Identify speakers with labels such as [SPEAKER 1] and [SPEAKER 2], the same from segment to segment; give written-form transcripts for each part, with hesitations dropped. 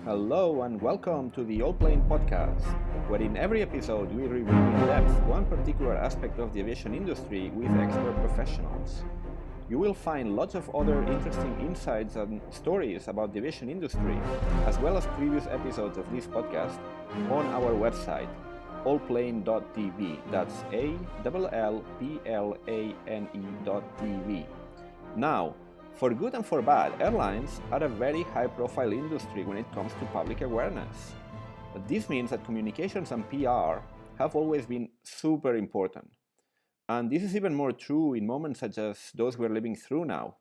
[SPEAKER 1] Hello and welcome to the Allplane podcast, where in every episode we review in depth one particular aspect of the aviation industry with expert professionals. You will find lots of other interesting insights and stories about the aviation industry, as well as previous episodes of this podcast on our website, Allplane.tv. That's Allplane.tv. Now, for good and for bad, airlines are a very high-profile industry when it comes to public awareness. But this means that communications and PR have always been super important. And this is even more true in moments such as those we're living through now.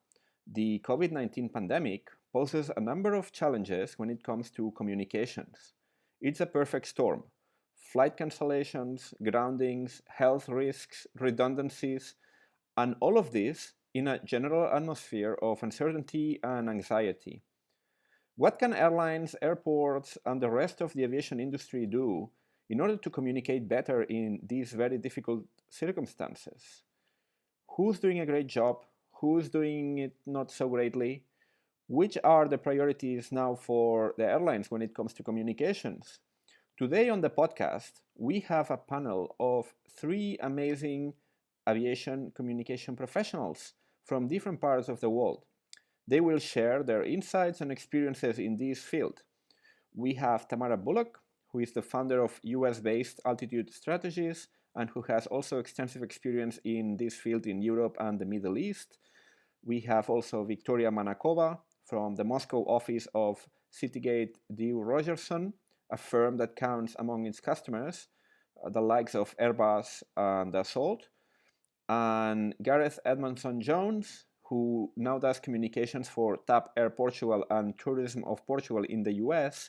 [SPEAKER 1] The COVID-19 pandemic poses a number of challenges when it comes to communications. It's a perfect storm. Flight cancellations, groundings, health risks, redundancies, and all of this in a general atmosphere of uncertainty and anxiety. What can airlines, airports, and the rest of the aviation industry do in order to communicate better in these very difficult circumstances? Who's doing a great job? Who's doing it not so greatly? Which are the priorities now for the airlines when it comes to communications? Today on the podcast, we have a panel of three amazing aviation communication professionals from different parts of the world. They will share their insights and experiences in this field. We have Tamara Bullock, who is the founder of US-based Altitude Strategies and who has also extensive experience in this field in Europe and the Middle East. We have also Victoria Manakova from the Moscow office of Citygate DU Rogerson, a firm that counts among its customers the likes of Airbus and Dassault, and Gareth Edmonson-Jones, who now does communications for TAP Air Portugal and Tourism of Portugal in the US,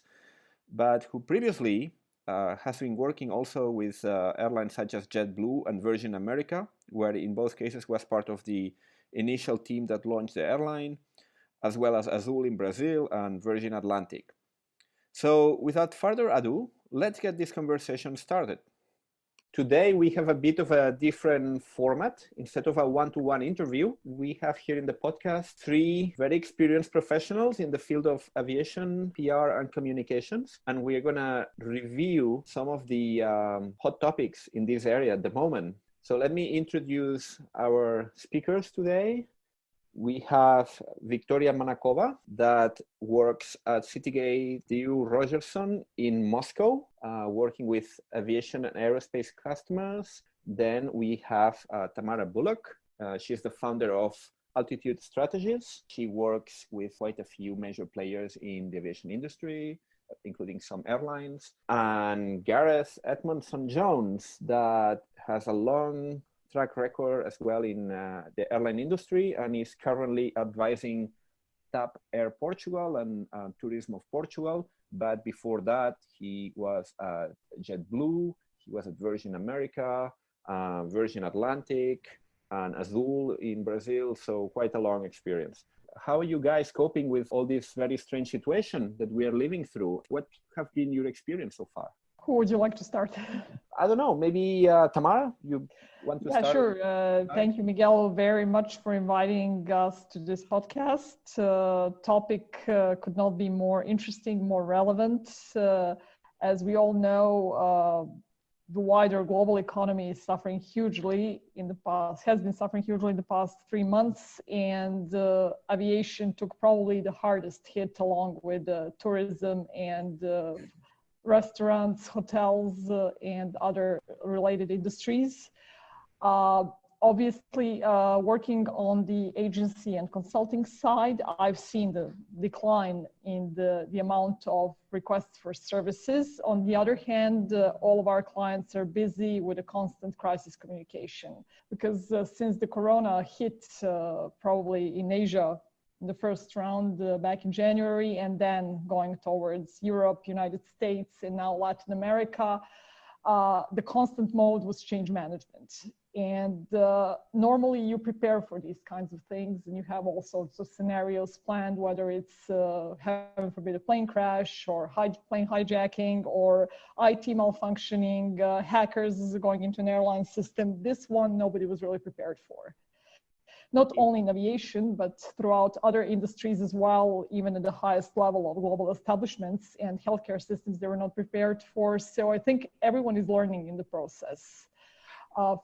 [SPEAKER 1] but who previously has been working also with airlines such as JetBlue and Virgin America, where in both cases was part of the initial team that launched the airline, as well as Azul in Brazil and Virgin Atlantic. So without further ado, let's get this conversation started. Today, we have a bit of a different format. Instead of a one-to-one interview, we have here in the podcast three very experienced professionals in the field of aviation, PR, and communications. And we're going to review some of the hot topics in this area at the moment. So let me introduce our speakers today. We have Victoria Manakova that works at Citygate DU Rogerson in Moscow, working with aviation and aerospace customers. Then we have Tamara Bullock. She's the founder of Altitude Strategies. She works with quite a few major players in the aviation industry, including some airlines. And Gareth Edmonson-Jones that has a long track record as well in the airline industry and is currently advising TAP Air Portugal and Tourism of Portugal. But before that, he was at JetBlue, he was at Virgin America, Virgin Atlantic, and Azul in Brazil, so quite a long experience. How are you guys coping with all this very strange situation that we are living through? What have been your experience so far?
[SPEAKER 2] Who would you like to start?
[SPEAKER 1] I don't know, maybe Tamara, you want to start?
[SPEAKER 2] Yeah, sure. Thank you, Miguel, very much for inviting us to this podcast. Topic could not be more interesting, more relevant. As we all know, the wider global economy is suffering hugely has been suffering hugely in the past 3 months, and aviation took probably the hardest hit along with tourism and restaurants, hotels, and other related industries. Obviously, working on the agency and consulting side, I've seen the decline in the amount of requests for services. On the other hand, all of our clients are busy with a constant crisis communication because since the corona hit probably in Asia, the first round back in January, and then going towards Europe, United States, and now Latin America, the constant mode was change management. And normally you prepare for these kinds of things and you have all sorts of scenarios planned, whether it's heaven forbid a plane crash or plane hijacking or IT malfunctioning, hackers going into an airline system. This one, nobody was really prepared for. not only in aviation, but throughout other industries as well, even at the highest level of global establishments and healthcare systems they were not prepared for. So I think everyone is learning in the process.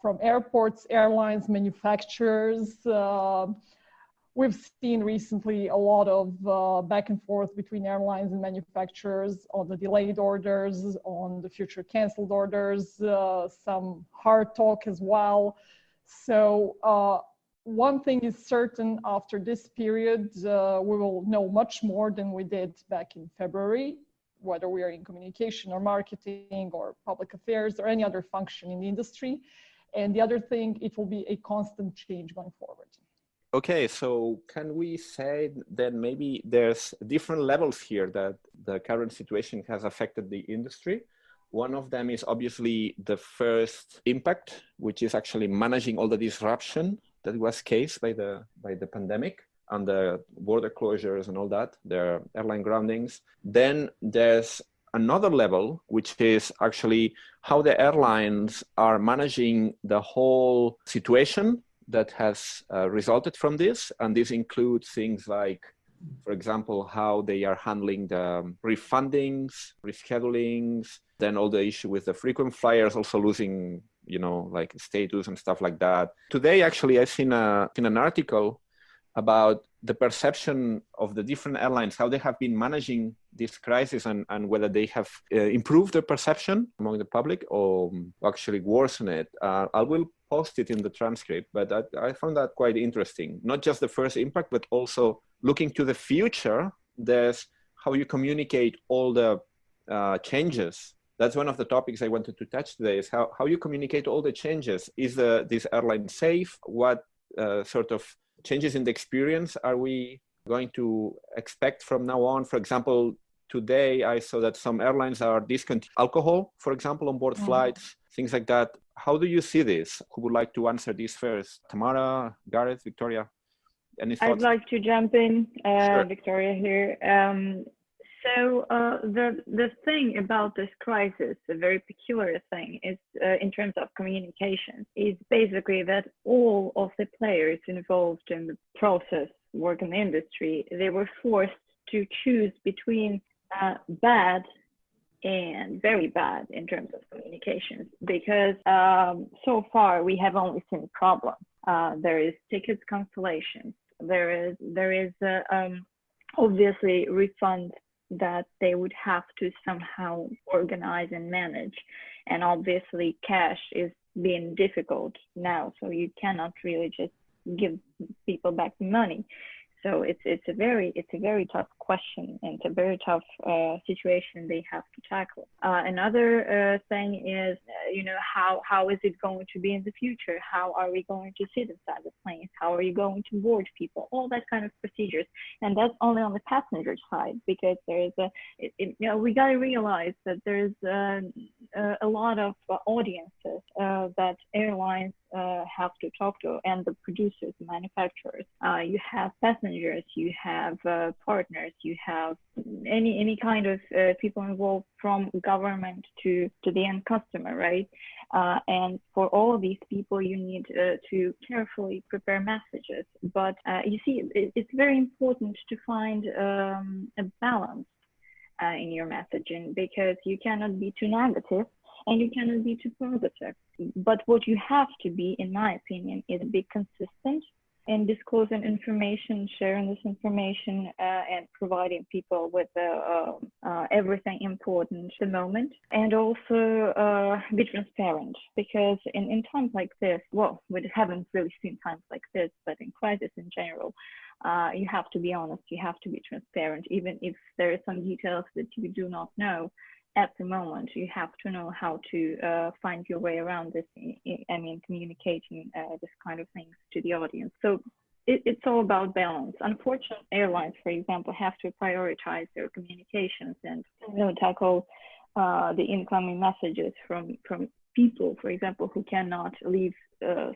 [SPEAKER 2] From airports, airlines, manufacturers. We've seen recently a lot of back and forth between airlines and manufacturers on the delayed orders, on the future canceled orders, some hard talk as well. So one thing is certain, after this period, we will know much more than we did back in February, whether we are in communication or marketing or public affairs or any other function in the industry. And the other thing, it will be a constant change going forward.
[SPEAKER 1] Okay, so can we say that maybe there's different levels here that the current situation has affected the industry? One of them is obviously the first impact, which is actually managing all the disruption that was caused by the pandemic and the border closures and all that, the airline groundings. Then there's another level, which is actually how the airlines are managing the whole situation that has resulted from this. And this includes things like, for example, how they are handling the refundings, reschedulings, then all the issue with the frequent flyers also losing, like status and stuff like that. Today, actually, I've seen an article about the perception of the different airlines, how they have been managing this crisis and whether they have improved their perception among the public or actually worsened it. I will post it in the transcript, but I found that quite interesting. Not just the first impact, but also looking to the future, there's how you communicate all the changes. That's one of the topics I wanted to touch today, is how you communicate all the changes. Is this airline safe? What sort of changes in the experience are we going to expect from now on? For example, today I saw that some airlines are discontinuing alcohol, for example, on board flights, things like that. How do you see this? Who would like to answer this first? Tamara, Gareth, Victoria? Any thoughts?
[SPEAKER 3] I'd like to jump in,
[SPEAKER 1] Sure.
[SPEAKER 3] Victoria here. So the thing about this crisis, a very peculiar thing, is in terms of communication, is basically that all of the players involved in the process, work in the industry, they were forced to choose between bad and very bad in terms of communications, because so far we have only seen problems. There is tickets cancellations. There is obviously refunds that they would have to somehow organize and manage. And obviously cash is being difficult now, so you cannot really just give people back the money. So it's a very tough question, and it's a very tough situation they have to tackle. Another thing is, how is it going to be in the future? How are we going to sit inside the planes? How are you going to board people? All that kind of procedures, and that's only on the passenger side, because there is we got to realize that there's a lot of audiences that airlines have to talk to, and the producers, the manufacturers. You have passengers, you have partners, you have any kind of people involved, from government to the end customer, right? And for all of these people, you need to carefully prepare messages. But you see, it's very important to find a balance in your messaging, because you cannot be too negative and you cannot be too positive. But what you have to be, in my opinion, is be consistent in disclosing information, sharing this information, and providing people with everything important at the moment. And also be transparent, because in times like this, well, we haven't really seen times like this, but in crisis in general, you have to be honest, you have to be transparent, even if there are some details that you do not know at the moment. You have to know how to find your way around this, communicating this kind of things to the audience. So it's all about balance. Unfortunately, airlines, for example, have to prioritize their communications and tackle the incoming messages from people, for example, who cannot leave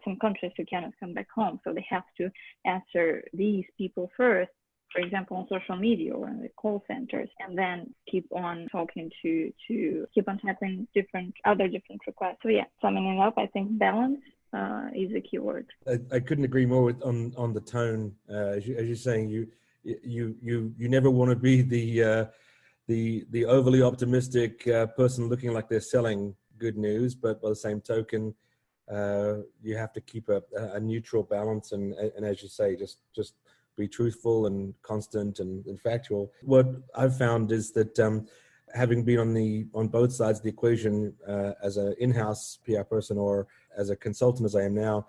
[SPEAKER 3] some countries, who cannot come back home. So they have to answer these people first, for example, on social media or in the call centers, and then keep on talking to keep on tackling different requests. So yeah, summing it up, I think balance, is a keyword.
[SPEAKER 4] I couldn't agree more on the tone. As you're saying, you never want to be the overly optimistic person looking like they're selling good news, but by the same token, you have to keep a neutral balance and as you say, just be truthful and constant and factual. What I've found is that having been on both sides of the equation as an in-house PR person or as a consultant as I am now,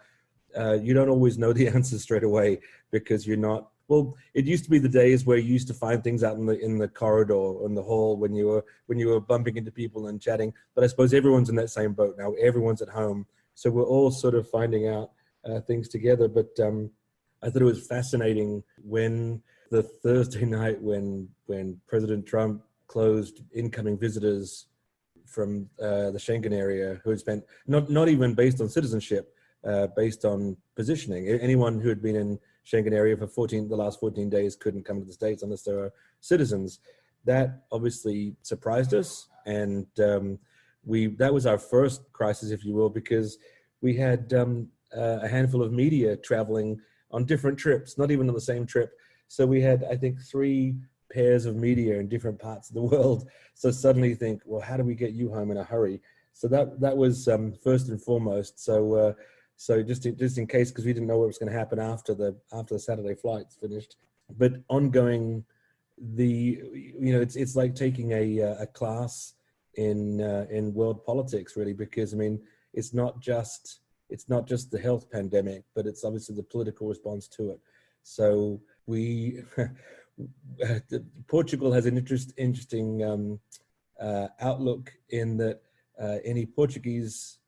[SPEAKER 4] you don't always know the answers straight away because you're not. Well, it used to be the days where you used to find things out in the corridor or in the hall when you were bumping into people and chatting. But I suppose everyone's in that same boat now. Everyone's at home, so we're all sort of finding out things together. But I thought it was fascinating when the Thursday night when President Trump closed incoming visitors from the Schengen area who had spent not even based on citizenship, based on positioning. Anyone who had been in Schengen area for the last 14 days couldn't come to the States unless they were citizens. That obviously surprised us, and that was our first crisis, if you will, because we had a handful of media traveling on different trips, not even on the same trip. So we had, I think, 3 pairs of media in different parts of the world. So suddenly you think, well, how do we get you home in a hurry? So that was first and foremost. So just in case, because we didn't know what was going to happen after the Saturday flights finished. But ongoing, it's like taking a class in world politics, really, because I mean it's not just the health pandemic, but it's obviously the political response to it. So Portugal has an interesting outlook in that any Portuguese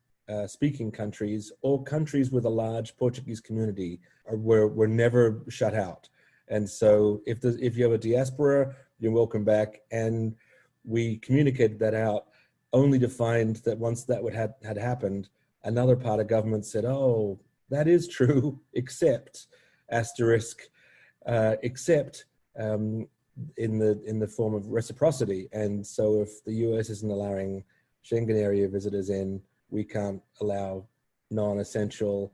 [SPEAKER 4] speaking countries or countries with a large Portuguese community were never shut out. And so if you have a diaspora, you're welcome back. And we communicated that out only to find that once that had happened, another part of government said, oh, that is true, except in the form of reciprocity. And so if the US isn't allowing Schengen area visitors in, we can't allow non-essential,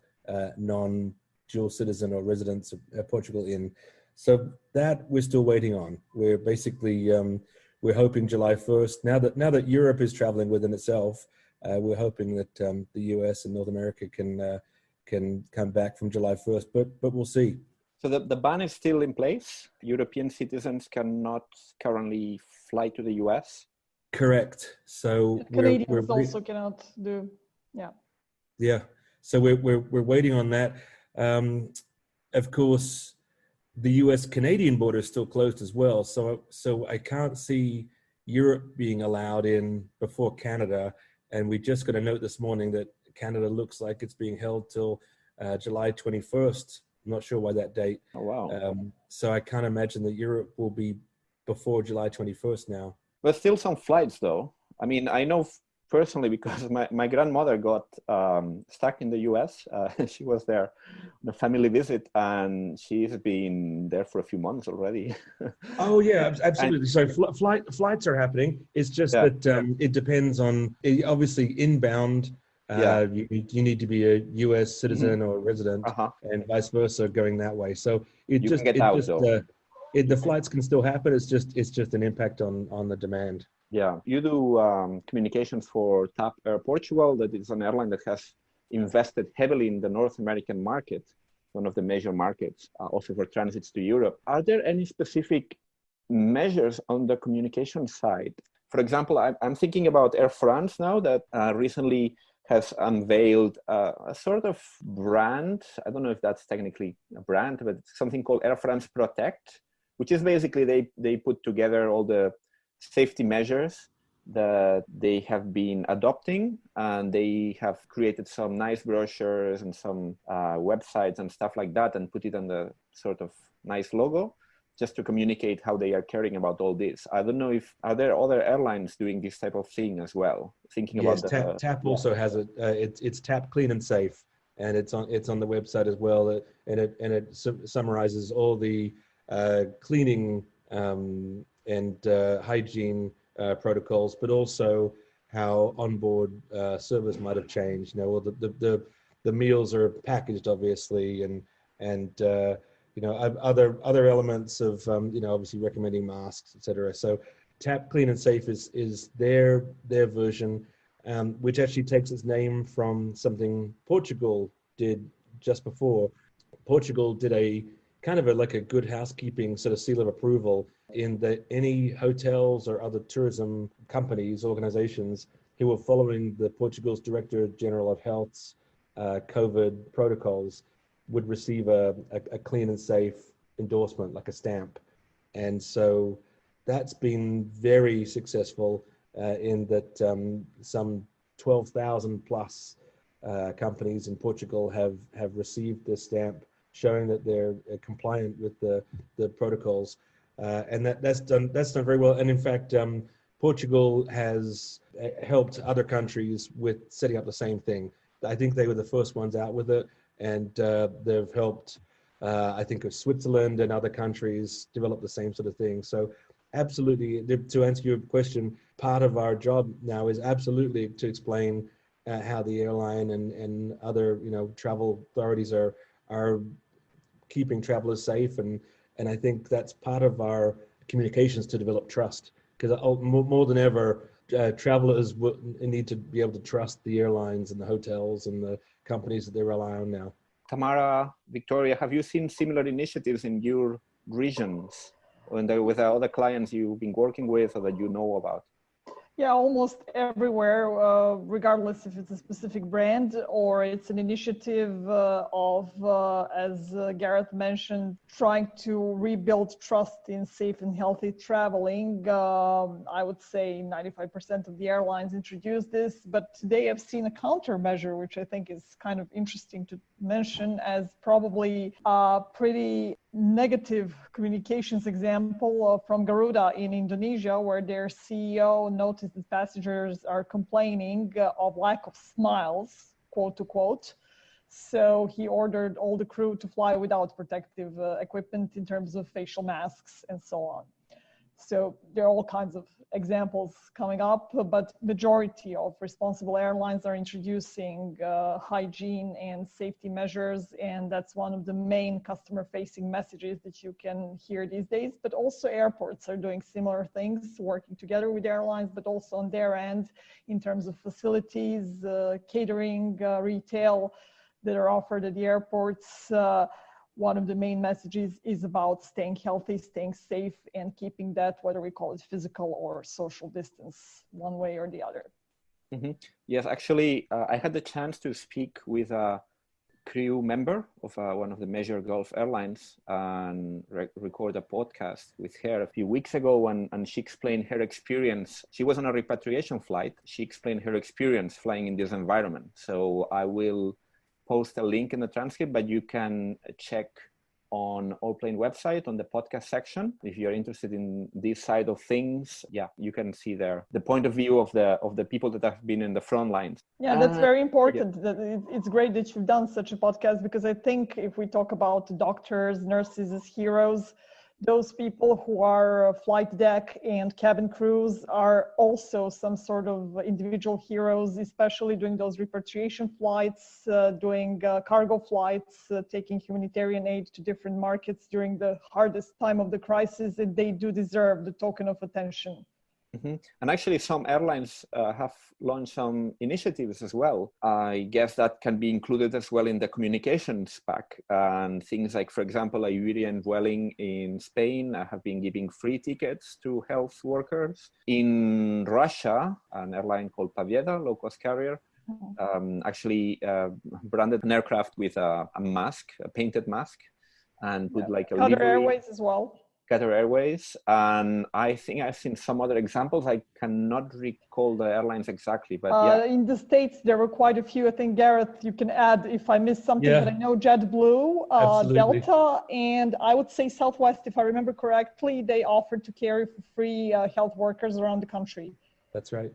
[SPEAKER 4] non-dual citizen or residents of Portugal in. So that we're still waiting on. We're basically, we're hoping July 1st. Now that Europe is traveling within itself, we're hoping that the US and North America can come back from July 1st, but we'll see.
[SPEAKER 1] So the ban is still in place? European citizens cannot currently fly to the US?
[SPEAKER 4] Correct. So
[SPEAKER 2] Canadians also cannot do, yeah.
[SPEAKER 4] Yeah. So we're waiting on that. Of course, the US-Canadian border is still closed as well. So I can't see Europe being allowed in before Canada. And we just got a note this morning that Canada looks like it's being held till July 21st. I'm not sure why that date.
[SPEAKER 1] Oh, wow.
[SPEAKER 4] So I can't imagine that Europe will be before July 21st now.
[SPEAKER 1] There's still some flights, though. I mean, I know personally because my grandmother got stuck in the US. She was there on a family visit, and she's been there for a few months already.
[SPEAKER 4] Oh, yeah, absolutely. So flights are happening. It's just that it depends on, obviously, inbound. You need to be a US citizen or resident, and vice versa going that way. So the flights can still happen. It's just an impact on the demand.
[SPEAKER 1] Yeah, you do communications for TAP Air Portugal. That is an airline that has invested heavily in the North American market, one of the major markets, also for transits to Europe. Are there any specific measures on the communication side? For example, I'm thinking about Air France now that recently has unveiled a sort of brand. I don't know if that's technically a brand, but it's something called Air France Protect, which is basically they put together all the safety measures that they have been adopting, and they have created some nice brochures and some websites and stuff like that, and put it on the sort of nice logo just to communicate how they are caring about all this. I don't know are there other airlines doing this type of thing as well? Thinking about
[SPEAKER 4] TAP also has it. It's TAP Clean and Safe, and it's on the website as well. And it summarizes all the cleaning and hygiene protocols, but also how onboard service might have changed. You know, the the meals are packaged, obviously, and other elements of obviously recommending masks, etc. So Tap Clean and Safe is their version, which actually takes its name from something Portugal did just before. Portugal did a kind of like a good housekeeping sort of seal of approval in that any hotels or other tourism companies, organizations who were following the Portugal's Director General of Health's COVID protocols would receive a clean and safe endorsement, like a stamp. And so that's been very successful in that some 12,000 plus companies in Portugal have received this stamp showing that they're compliant with the protocols. And that's done very well. And in fact, Portugal has helped other countries with setting up the same thing. I think they were the first ones out with it, and they've helped, I think, of Switzerland and other countries develop the same sort of thing. So absolutely, to answer your question, part of our job now is absolutely to explain how the airline and other travel authorities are keeping travelers safe, and I think that's part of our communications to develop trust, because more than ever, travelers need to be able to trust the airlines and the hotels and the companies that they rely on now.
[SPEAKER 1] Tamara, Victoria, have you seen similar initiatives in your regions with other clients you've been working with or that you know about?
[SPEAKER 2] Yeah, almost everywhere, regardless if it's a specific brand or it's an initiative of, as Gareth mentioned, trying to rebuild trust in safe and healthy traveling. I would say 95% of the airlines introduced this, but today I've seen a countermeasure, which I think is kind of interesting to mention as probably a pretty negative communications example from Garuda in Indonesia, where their CEO noticed that passengers are complaining of lack of smiles, quote to quote. So he ordered all the crew to fly without protective equipment in terms of facial masks and so on. So there are all kinds of examples coming up, but majority of responsible airlines are introducing hygiene and safety measures, and that's one of the main customer-facing messages that you can hear these days. But also airports are doing similar things, working together with airlines, but also on their end in terms of facilities, catering, retail that are offered at the airports. One of the main messages is about staying healthy, staying safe, and keeping that, whether we call it physical or social distance, one way or the other.
[SPEAKER 1] Mm-hmm. Yes, actually, I had the chance to speak with a crew member of one of the major Gulf airlines and record a podcast with her a few weeks ago, and she explained her experience. She was on a repatriation flight. She explained her experience flying in this environment. So I will post a link in the transcript, but you can check on Allplane website on the podcast section if you're interested in this side of things. Yeah, you can see there the point of view of the people that have been in the front lines.
[SPEAKER 2] Yeah, that's very important. Yeah. It's great that you've done such a podcast, because I think if we talk about doctors, nurses as heroes, those people who are flight deck and cabin crews are also some sort of individual heroes, especially doing those repatriation flights, doing cargo flights, taking humanitarian aid to different markets during the hardest time of the crisis, and they do deserve the token of attention.
[SPEAKER 1] Mm-hmm. And actually some airlines have launched some initiatives as well. I guess that can be included as well in the communications pack, and things like, for example, Iberia and Vueling in Spain have been giving free tickets to health workers. In Russia, an airline called Pavieda, low-cost carrier, actually branded an aircraft with a mask, a painted mask, and put like a
[SPEAKER 2] Qatar
[SPEAKER 1] livery.
[SPEAKER 2] Airways as well.
[SPEAKER 1] Qatar Airways, and I think I've seen some other examples. I cannot recall the airlines exactly, but yeah.
[SPEAKER 2] In the States, there were quite a few. I think, Gareth, you can add if I missed something, but I know JetBlue, Delta, and I would say Southwest, if I remember correctly, they offered to carry for free health workers around the country.
[SPEAKER 4] That's right.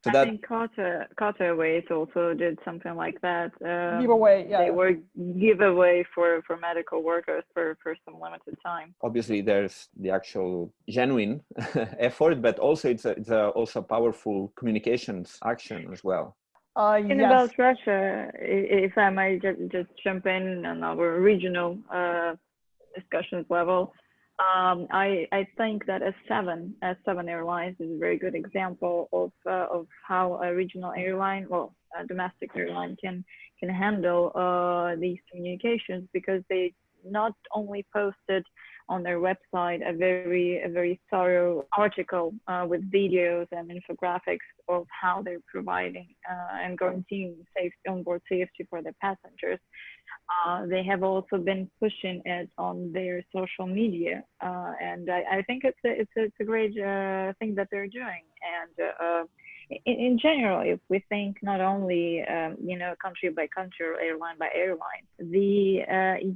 [SPEAKER 3] So I think Qatar Airways also did something like that.
[SPEAKER 2] Giveaway, yeah.
[SPEAKER 3] They were giveaway for medical workers for some limited time.
[SPEAKER 1] Obviously, there's the actual genuine effort, but also it's also powerful communications action as well.
[SPEAKER 3] And
[SPEAKER 2] Yes.
[SPEAKER 3] about Russia, if I might just jump in on our regional discussions level, I think that S7 Airlines is a very good example of how a regional airline, well, a domestic airline can handle these communications, because they not only posted on their website a very thorough article with videos and infographics of how they're providing and guaranteeing onboard safety for their passengers. They have also been pushing it on their social media, and I think it's a great thing that they're doing. And in general, if we think not only country by country or airline by airline, the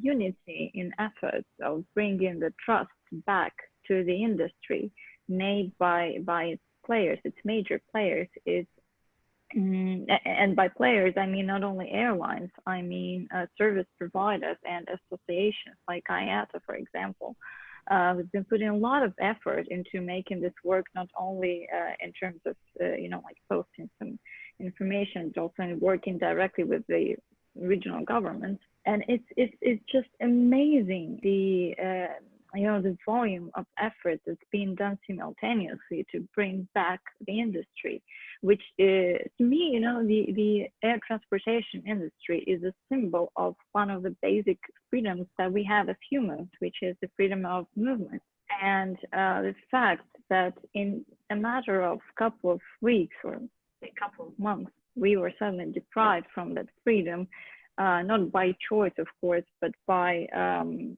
[SPEAKER 3] unity in efforts of bringing the trust back to the industry made by its players, its major players, is. And by players, I mean not only airlines, I mean service providers and associations like IATA, for example. We've been putting a lot of effort into making this work, not only in terms of, like posting some information, but also in working directly with the regional governments. And it's just amazing the volume of effort that's being done simultaneously to bring back the industry, which to me, the air transportation industry is a symbol of one of the basic freedoms that we have as humans, which is the freedom of movement. And the fact that in a matter of a couple of weeks or a couple of months, we were suddenly deprived from that freedom, not by choice, of course, but by an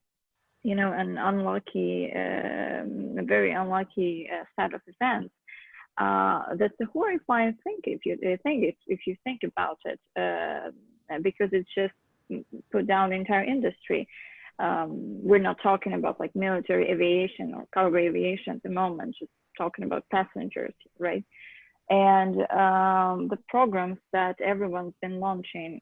[SPEAKER 3] unlucky, a very unlucky set of events. That's a horrifying thing if you think about it, because it's just put down the entire industry. We're not talking about like military aviation or cargo aviation at the moment, just talking about passengers, right? And the programs that everyone's been launching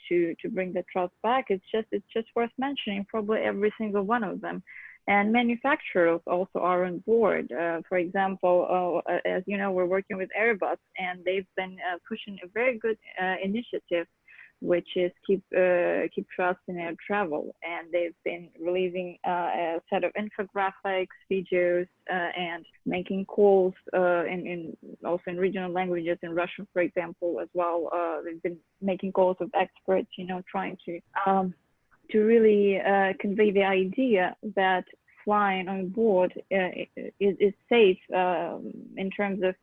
[SPEAKER 3] to bring the trust back, it's just worth mentioning, probably every single one of them. And manufacturers also are on board. For example, as you know, we're working with Airbus, and they've been pushing a very good initiative, which is keep trust in air travel. And they've been releasing a set of infographics, videos, and making calls also in regional languages, in Russian, for example, as well. They've been making calls with experts, trying to really convey the idea that flying on board is safe in terms of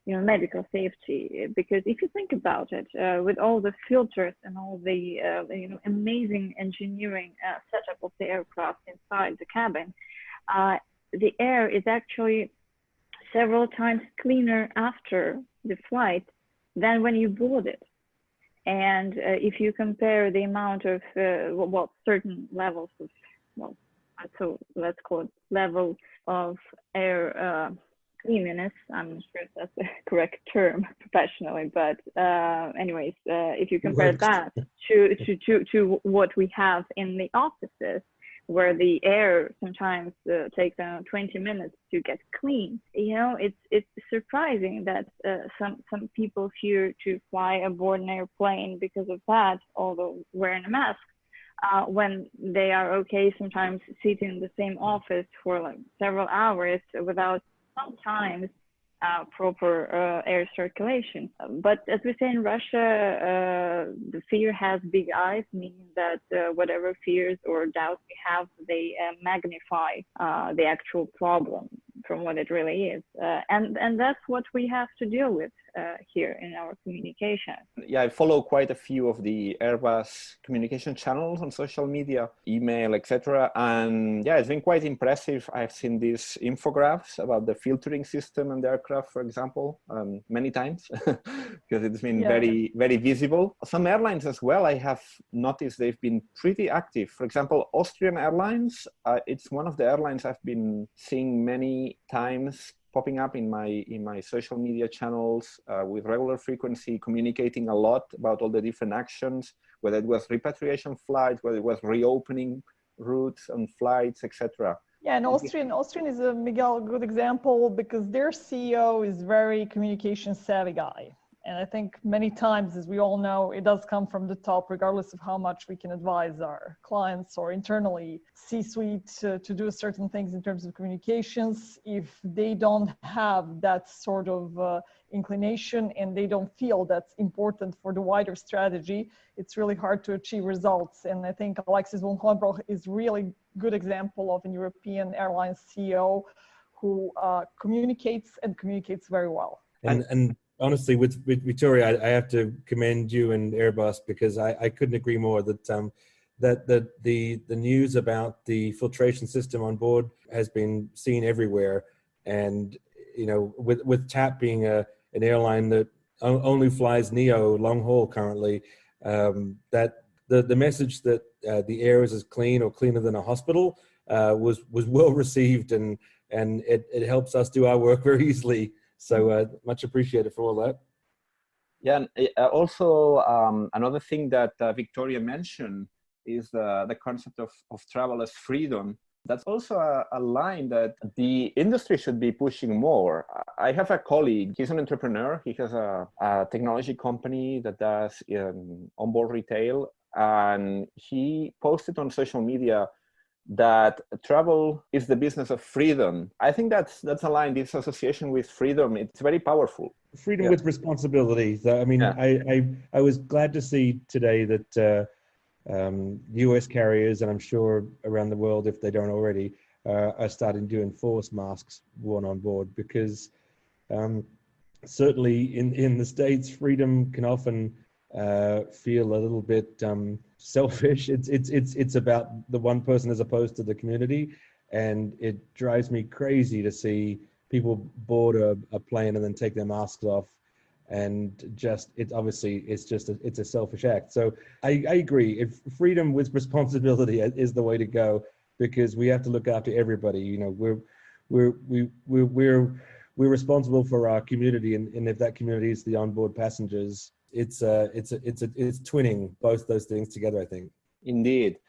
[SPEAKER 3] medical safety. Because if you think about it, with all the filters and all the amazing engineering setup of the aircraft inside the cabin, the air is actually several times cleaner after the flight than when you board it. And if you compare the amount of certain levels of, so let's call it levels of air cleanliness, I'm not sure if that's the correct term professionally, but anyways, if you compare that to what we have in the offices, where the air sometimes takes 20 minutes to get clean, it's surprising that some people fear to fly aboard an airplane because of that, although wearing a mask, when they are okay sometimes sitting in the same office for like several hours without sometimes proper air circulation. But as we say in Russia, the fear has big eyes, meaning that whatever fears or doubts we have, they magnify the actual problem from what it really is. And that's what we have to deal with here in our communication.
[SPEAKER 1] Yeah, I follow quite a few of the Airbus communication channels on social media, email, etc. And yeah, it's been quite impressive. I've seen these infographics about the filtering system and the aircraft, for example, many times, because it's been very, very visible. Some airlines as well, I have noticed they've been pretty active. For example, Austrian Airlines, it's one of the airlines I've been seeing many times popping up in my social media channels with regular frequency, communicating a lot about all the different actions, whether it was repatriation flights, whether it was reopening routes and flights, etc.
[SPEAKER 2] Yeah, and Austrian is a good example, because their CEO is very communication savvy guy. And I think many times, as we all know, it does come from the top, regardless of how much we can advise our clients or internally C-suite to do certain things in terms of communications. If they don't have that sort of inclination and they don't feel that's important for the wider strategy, it's really hard to achieve results. And I think Alexis von Hollenbroek is really good example of a European airline CEO who communicates very well.
[SPEAKER 4] And honestly, with Victoria, I have to commend you and Airbus, because I couldn't agree more that the news about the filtration system on board has been seen everywhere. And with TAP being an airline that only flies NEO long haul currently, that the message that the air is as clean or cleaner than a hospital was well received, and it helps us do our work very easily. So much appreciated for all that.
[SPEAKER 1] Yeah, and also another thing that Victoria mentioned is the concept of travel as freedom. That's also a line that the industry should be pushing more. I have a colleague, he's an entrepreneur. He has a technology company that does onboard retail, and he posted on social media that travel is the business of freedom. I think that's a line, this association with freedom, it's very powerful.
[SPEAKER 4] Freedom with responsibility. I mean, I was glad to see today that US carriers, and I'm sure around the world, if they don't already, are starting to enforce masks worn on board, because certainly in the States, freedom can often feel a little bit selfish. It's about the one person as opposed to the community, and it drives me crazy to see people board a plane and then take their masks off, and it's a selfish act. So I agree. If freedom with responsibility is the way to go, because we have to look after everybody. We're responsible for our community, and if that community is the onboard passengers, it's twinning both those things together, I think. Indeed.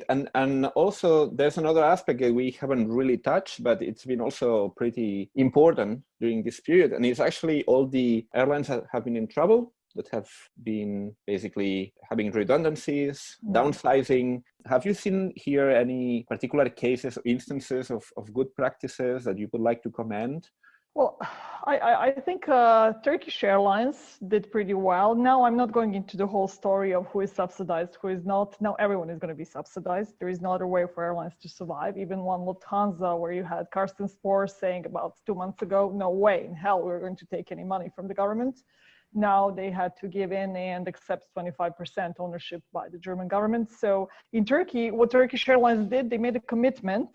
[SPEAKER 4] And also there's another aspect that we haven't really touched, but it's been also pretty important during this period. And it's actually all the airlines that have been in trouble, that have been basically having redundancies, downsizing. Have you seen here any particular cases or instances of good practices that you would like to commend?
[SPEAKER 2] Well, I think Turkish Airlines did pretty well. Now, I'm not going into the whole story of who is subsidized, who is not. Now, everyone is going to be subsidized. There is no other way for airlines to survive. Even one Lufthansa, where you had Carsten Spohr saying about 2 months ago, no way in hell we're going to take any money from the government. Now they had to give in and accept 25% ownership by the German government. So in Turkey, what Turkish Airlines did, they made a commitment.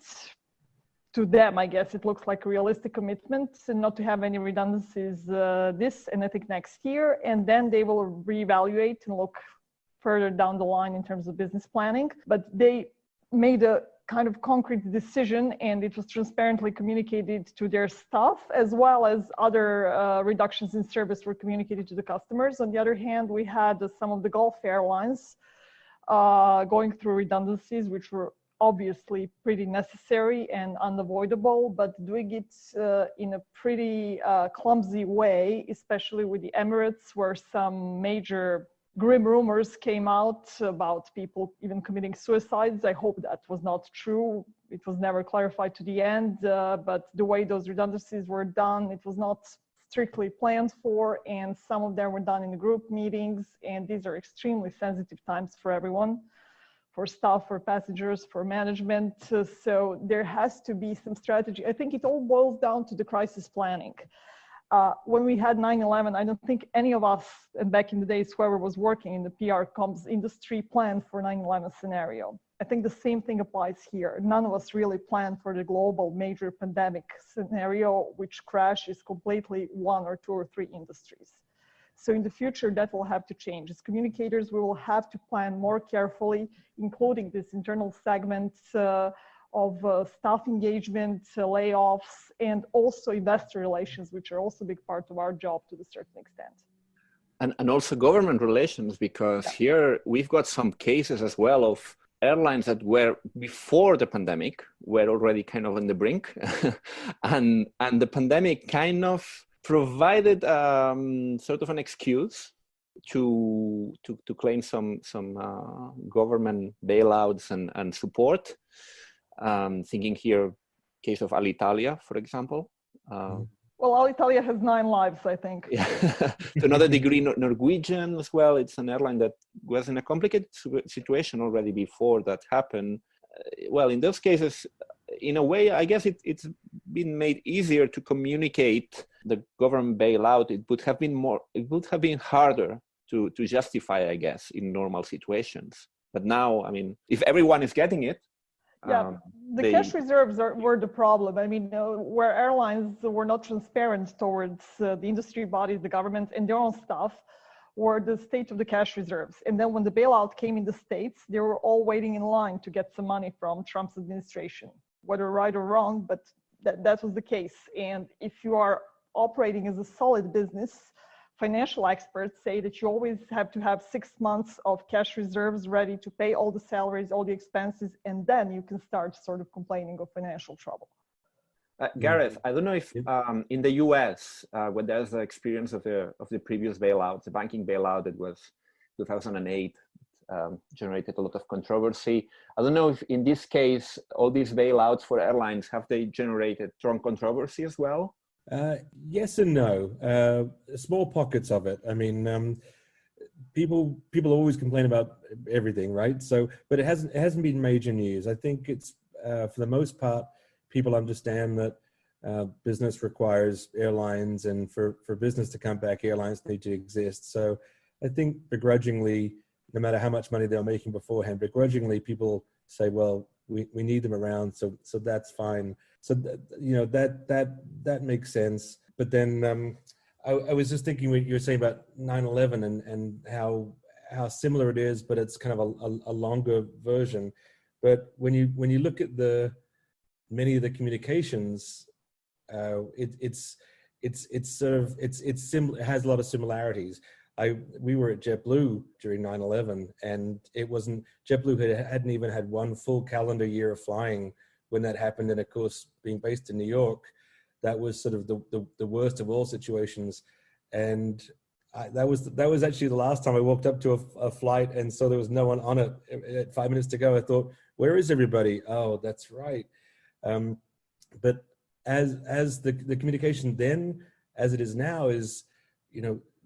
[SPEAKER 2] To them, I guess it looks like a realistic commitment not to have any redundancies this and I think next year. And then they will reevaluate and look further down the line in terms of business planning. But they made a kind of concrete decision, and it was transparently communicated to their staff, as well as other reductions in service were communicated to the customers. On the other hand, we had some of the Gulf airlines going through redundancies, which were obviously pretty necessary and unavoidable, but doing it in a pretty clumsy way, especially with the Emirates, where some major grim rumors came out about people even committing suicides. I hope that was not true. It was never clarified to the end, but the way those redundancies were done, it was not strictly planned for, and some of them were done in the group meetings, and these are extremely sensitive times for everyone. For staff, for passengers, for management. So there has to be some strategy. I think it all boils down to the crisis planning. When we had 9/11, I don't think any of us, and back in the days, whoever was working in the PR comms industry, planned for 9/11 scenario. I think the same thing applies here. None of us really planned for the global major pandemic scenario, which crashes completely one or two or three industries. So in the future, that will have to change. As communicators, we will have to plan more carefully, including this internal segment of staff engagement, layoffs, and also investor relations, which are also a big part of our job to a certain extent.
[SPEAKER 1] And also government relations, because here we've got some cases as well of airlines that were before the pandemic, were already kind of on the brink. and the pandemic kind of provided sort of an excuse to claim some government bailouts and support. Thinking here, case of Alitalia, for example.
[SPEAKER 2] Well, Alitalia has 9 lives, I think.
[SPEAKER 1] Yeah. To another degree, Norwegian as well. It's an airline that was in a complicated situation already before that happened. Well, in those cases, in a way, I guess it's been made easier to communicate the government bailout. It would have been harder to justify, I guess, in normal situations. But now, I mean, if everyone is getting it,
[SPEAKER 2] yeah, the cash reserves were the problem. I mean, where airlines were not transparent towards the industry bodies, the government, and their own staff, were the state of the cash reserves. And then when the bailout came in the States, they were all waiting in line to get some money from Trump's administration, whether right or wrong, but that was the case. And if you are operating as a solid business, financial experts say that you always have to have 6 months of cash reserves ready to pay all the salaries, all the expenses, and then you can start sort of complaining of financial trouble.
[SPEAKER 1] Gareth, I don't know if in the US, when there's the experience of the previous bailout, the banking bailout that was 2008, generated a lot of controversy. I don't know if in this case, all these bailouts for airlines, have they generated strong controversy as well?
[SPEAKER 4] Yes and no. Small pockets of it. I mean, people always complain about everything, right? So, but it hasn't been major news. I think it's for the most part, people understand that business requires airlines, and for business to come back, airlines need to exist. So, I think begrudgingly, no matter how much money they're making beforehand, begrudgingly people say, well, we need them around, so that's fine. So that makes sense. But then I was just thinking what you were saying about 9/11 and how similar it is, but it's kind of a longer version. But when you look at many of the communications, it has a lot of similarities. We were at JetBlue during 9/11, and JetBlue hadn't even had one full calendar year of flying when that happened. And of course, being based in New York, that was sort of the worst of all situations. And that was actually the last time I walked up to a flight and saw there was no one on it at 5 minutes to go. I thought, where is everybody? Oh, that's right. But as the communication then, as it is now, is,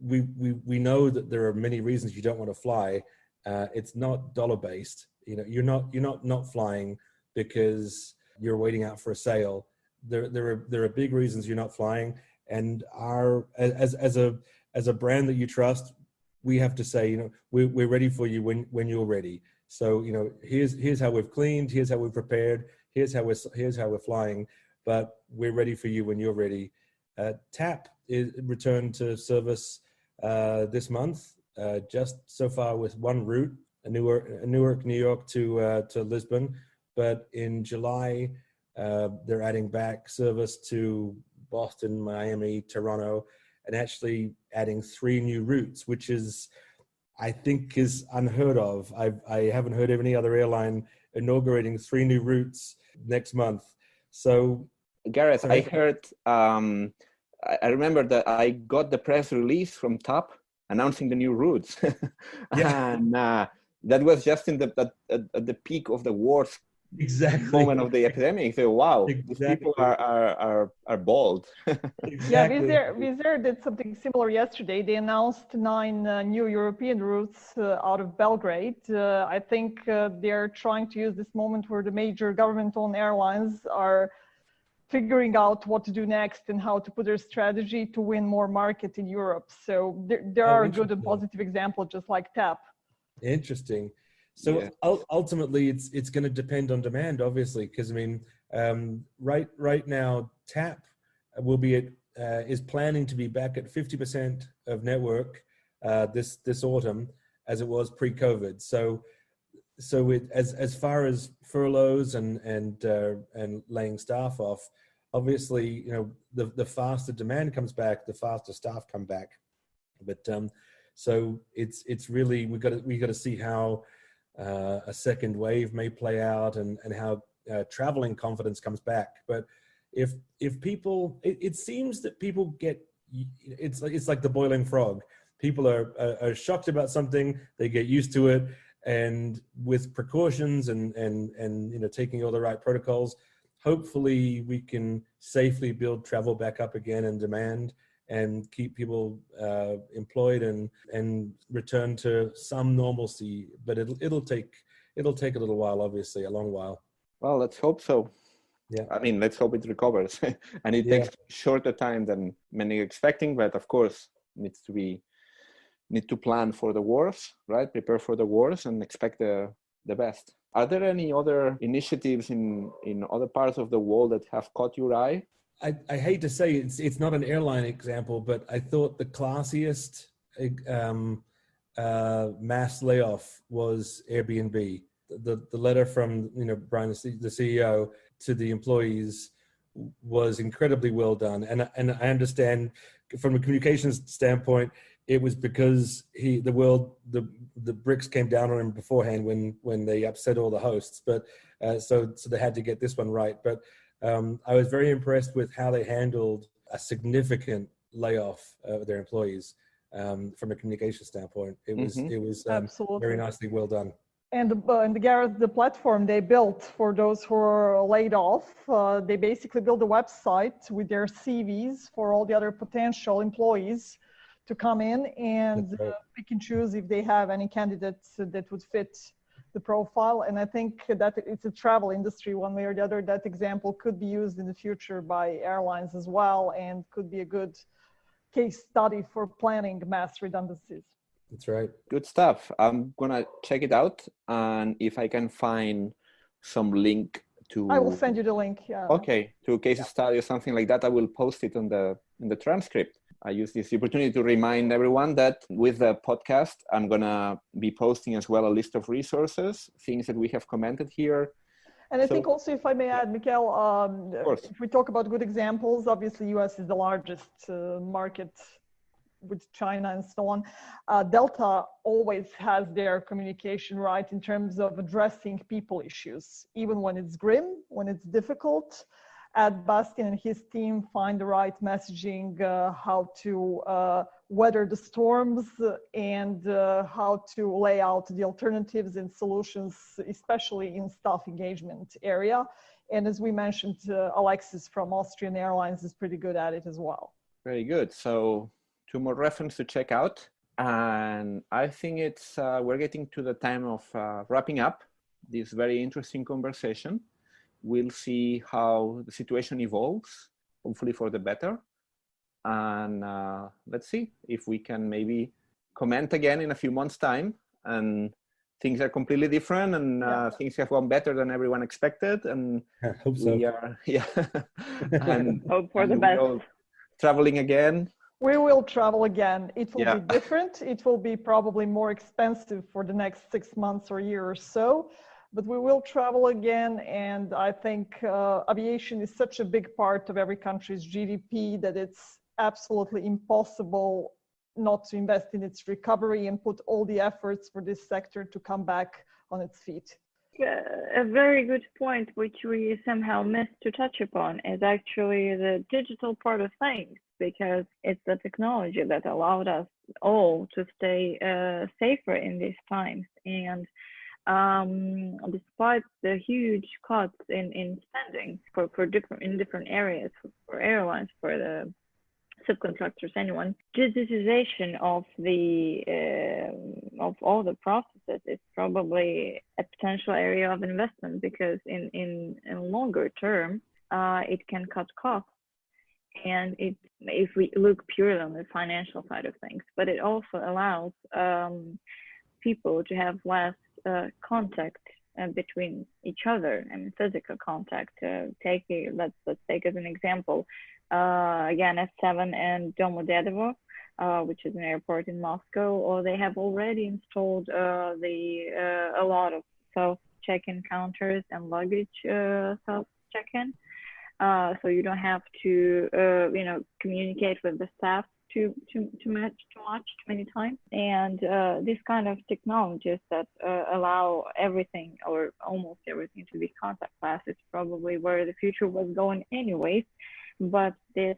[SPEAKER 4] we know that there are many reasons you don't want to fly. It's not dollar based. You're not flying because you're waiting out for a sale. There are big reasons you're not flying, and as a brand that you trust, we have to say, we're ready for you when you're ready. So here's how we've cleaned, here's how we've prepared, here's how we're flying, but we're ready for you when you're ready. TAP is returned to service this month, just so far with one route, Newark, New York to Lisbon. But in July, they're adding back service to Boston, Miami, Toronto, and actually adding 3 new routes, which I think is unheard of. I haven't heard of any other airline inaugurating 3 new routes next month. So,
[SPEAKER 1] Gareth, I heard, I remember that I got the press release from TAP announcing the new routes.
[SPEAKER 4] Yeah.
[SPEAKER 1] And that was just at the peak of the worst moment of the epidemic. So wow, these people are bold.
[SPEAKER 4] Exactly.
[SPEAKER 2] Yeah, Wizz Air did something similar yesterday. They announced 9 new European routes out of Belgrade. I think they're trying to use this moment where the major government-owned airlines are figuring out what to do next and how to put their strategy to win more market in Europe. So there are good and positive examples, just like TAP.
[SPEAKER 4] Interesting. So yeah. Ultimately, it's going to depend on demand, obviously, because right now TAP will be is planning to be back at 50% of network this autumn, as it was pre-COVID. So as far as furloughs and laying staff off, obviously, the faster demand comes back, the faster staff come back. But so it's really we got to see how a second wave may play out and how traveling confidence comes back. But if people, it seems that people get it's like the boiling frog. People are shocked about something, they get used to it, and with precautions and taking all the right protocols, hopefully we can safely build travel back up again and demand, and keep people employed and return to some normalcy. But it'll take a little while, obviously, a long while.
[SPEAKER 1] Well, let's hope so.
[SPEAKER 4] Yeah.
[SPEAKER 1] I mean, let's hope it recovers. And it takes shorter time than many are expecting, but of course need to plan for the worst, right? Prepare for the worst and expect the best. Are there any other initiatives in other parts of the world that have caught your eye?
[SPEAKER 4] I hate to say it's not an airline example, but I thought the classiest mass layoff was Airbnb. The letter from Brian, the CEO, to the employees was incredibly well done, and I understand from a communications standpoint, it was because the bricks came down on him beforehand when they upset all the hosts, but so they had to get this one right. But I was very impressed with how they handled a significant layoff of their employees from a communication standpoint. It was very nicely well done.
[SPEAKER 2] And the Gareth, the platform they built for those who are laid off, they basically built a website with their CVs for all the other potential employees to come in and pick and choose if they have any candidates that would fit the profile. And I think that it's a travel industry one way or the other. That example could be used in the future by airlines as well, and could be a good case study for planning mass redundancies.
[SPEAKER 4] That's right.
[SPEAKER 1] Good stuff. I'm gonna check it out, and if I can find some link to,
[SPEAKER 2] I will send you the link. Yeah.
[SPEAKER 1] Okay, to a case study or something like that, I will post it in the transcript. I use this opportunity to remind everyone that with the podcast, I'm gonna be posting as well a list of resources, things that we have commented here.
[SPEAKER 2] And I think also, if I may add, Mikhail, if we talk about good examples, obviously US is the largest market with China and so on. Delta always has their communication right in terms of addressing people issues, even when it's grim, when it's difficult. Ed Bastian and his team find the right messaging, how to weather the storms, and how to lay out the alternatives and solutions, especially in staff engagement area. And as we mentioned, Alexis from Austrian Airlines is pretty good at it as well.
[SPEAKER 1] Very good. So 2 more references to check out. And I think it's we're getting to the time of wrapping up this very interesting conversation. We'll see how the situation evolves, hopefully for the better. And let's see if we can maybe comment again in a few months' time and things are completely different and things have gone better than everyone expected. And
[SPEAKER 4] I hope so.
[SPEAKER 1] We are, and
[SPEAKER 3] hope for the best.
[SPEAKER 1] Traveling again.
[SPEAKER 2] We will travel again. It will be different. It will be probably more expensive for the next 6 months or year or so, but we will travel again. And I think aviation is such a big part of every country's GDP that it's absolutely impossible not to invest in its recovery and put all the efforts for this sector to come back on its feet.
[SPEAKER 3] A very good point, which we somehow missed to touch upon, is actually the digital part of things, because it's the technology that allowed us all to stay safer in these times. And despite the huge cuts in spending for different areas, for airlines, for the subcontractors, anyone, digitization of all the processes is probably a potential area of investment, because in longer term it can cut costs, and if we look purely on the financial side of things, but it also allows people to have less contact between each other, and physical contact. Let's take as an example again F7 and Domodedovo, which is an airport in Moscow, or they have already installed a lot of self check-in counters and luggage self check-in, so you don't have to communicate with the staff too many times. And these kind of technologies that allow everything or almost everything to be contactless is probably where the future was going anyways. but the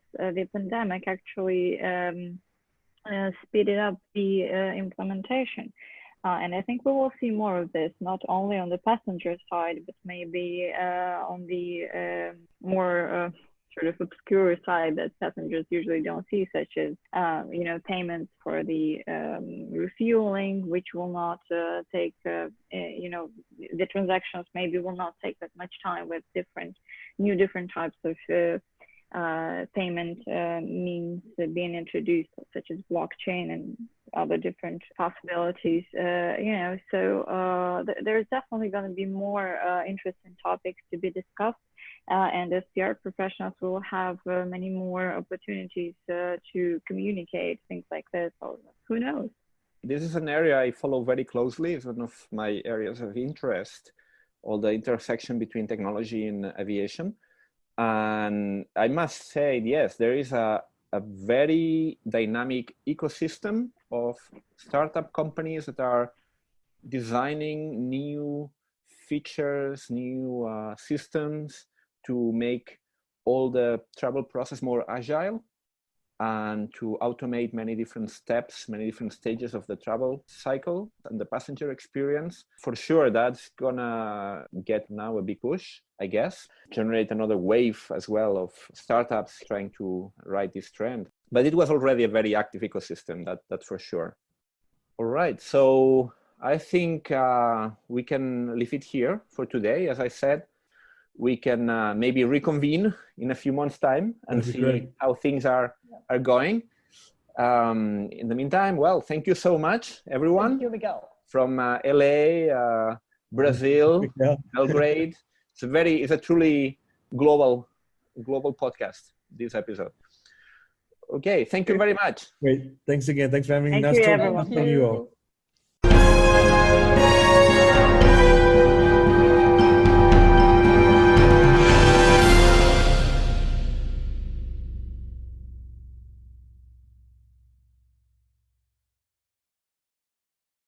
[SPEAKER 3] pandemic actually speeded up the implementation. And I think we will see more of this, not only on the passenger side, but maybe on the more sort of obscure side that passengers usually don't see, such as, payments for the refueling, which will not take, the transactions maybe will not take that much time with different types of payment means being introduced, such as blockchain and other different possibilities. So there's definitely going to be more interesting topics to be discussed. And as PR professionals, we will have many more opportunities to communicate things like this. Or who knows?
[SPEAKER 1] This is an area I follow very closely. It's one of my areas of interest, all the intersection between technology and aviation. And I must say, yes, there is a very dynamic ecosystem of startup companies that are designing new features, new systems to make all the travel process more agile and to automate many different steps, many different stages of the travel cycle and the passenger experience. For sure, that's gonna get now a big push, I guess, generate another wave as well of startups trying to ride this trend. But it was already a very active ecosystem, that's for sure. All right, so I think we can leave it here for today. As I said, we can maybe reconvene in a few months' time and see how things are going. In the meantime, well, thank you so much, everyone.
[SPEAKER 2] Thank you, Miguel.
[SPEAKER 1] From LA, Brazil, Belgrade. It's a truly global podcast, this episode. Okay, thank you very much.
[SPEAKER 4] Great. Thanks again. Thanks for having me.
[SPEAKER 3] Thank
[SPEAKER 4] Nice
[SPEAKER 3] you,
[SPEAKER 4] talking
[SPEAKER 3] everyone.
[SPEAKER 4] to you all.